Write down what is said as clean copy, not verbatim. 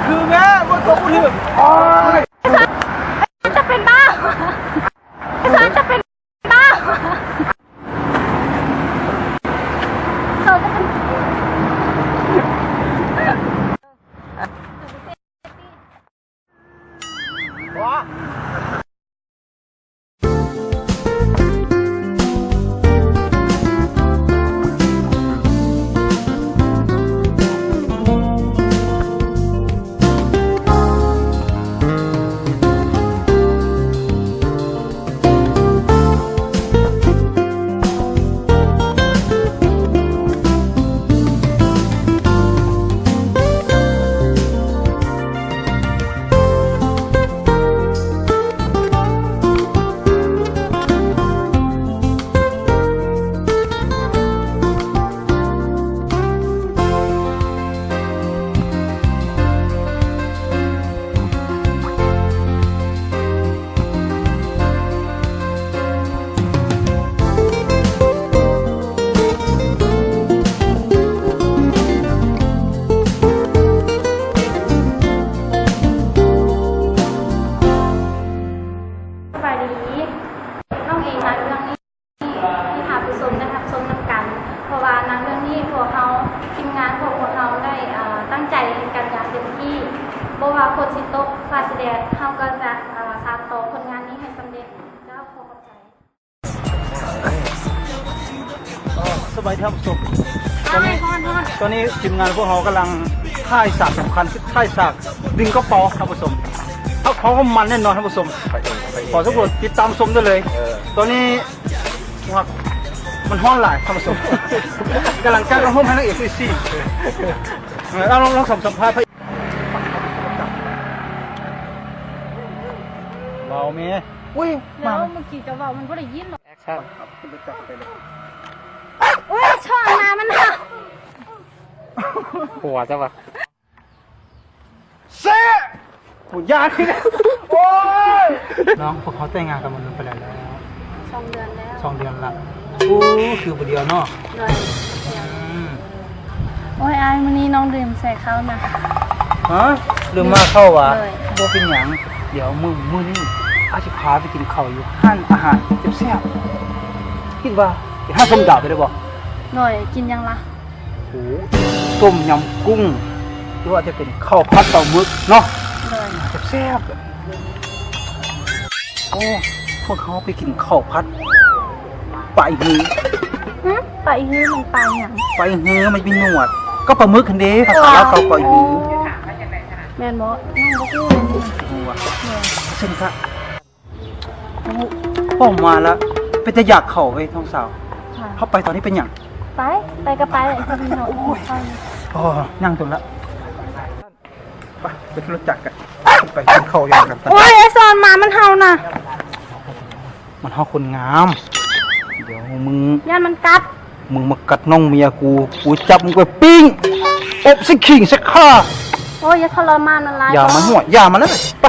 คือแม่บนตัวกูถึงจะเป็นบ้าจะเป็นบ้าเขาจะเป็นว้าน้องเองนะเรื่องนี้ที่หาผู้ชมนะครับชมนำกันเพราะว่าหนังเรื่องนี้พวกเขาทีมงานพวกเขาได้ตั้งใจกันอย่างเต็มที่เพราะว่าคนสิโตกฟาสเดดเขาก็จะสานต่อผลงานนี้ให้สำเร็จแล้วขอบใจสบายท่านผู้ชมตอนนี้ทีมงานพวกเขากำลังค่ายฉากสำคัญคือค่ายฉากดึงกระเป๋าท่านผู้ชมเขาก็มันแน่นอนท่านผู้ชมขอทุกคนติดตามชมได้เลยตอนนี้มันห้อนหลายท่านผู้ชมกำลังจ้างห้องให้นักเอกซี่เราลองสัมภาษณ์เบาเมย์อุ้ยแล้วเมื่อกี้จะว่ามันก็ได้ยินหรอกแอคชั่นครับขึ้นไปจับไปเลยอุ้ยช่อนมามันหักหัวจ้ะวะเซ่หุ่นยานนี่โอ้ยน้องพวกเขาแต่งงานกันมันไปแล้ว2 เดือนแล้ว2 เดือนละโอ้คือคนเดียวเนาะโอ้ยไอ้มื้อนี้น้องดื่มใส่เขานะฮะลืมมาเข้าวะโบเป็นหยังเดี๋ยวมือนี่อาชิพาไปกินข้าวอยู่ห้านอาหารแซ่บๆคิดว่าไปห้าส้มดาวไปได้บ่หน่อยกินยังล่ะโอ้ต้มยำกุ้งหรือว่าจะเป็นข้าวผัดปลาหมึกเนาะแซ่บโอ้พวกเขาไปกินข้าวผัดไปฮือไปฮือมันไปอย่างไปฮือมันเป็นหนวดก็ปลาหมึกคันเด้ภาษาลาวเขาไปฮือแม่นบ่น้องบ่ฮู้เช่นค่ะป้อมมาแล้วเป็นจะอยากเข่าไว้ท้องสาวเขาไปตอนนี้เป็นอย่างไปก็ไปไอ้คนเราอ๋อนั่งตรงละไปรู้จักกันไปกินข้าวอย่างกันโอ้ยไอ้ซอนมามันเฮาน่ะมันเฮาคนงามเดี๋ยวมึงย่านมันกัดมึงมากัดน้องเมียกูจับมึงไปปิ้งอบสิขิงสิข้าโอ้ยอย่าทรมานอะไรอย่ามาหัวอย่ามาแล้วไป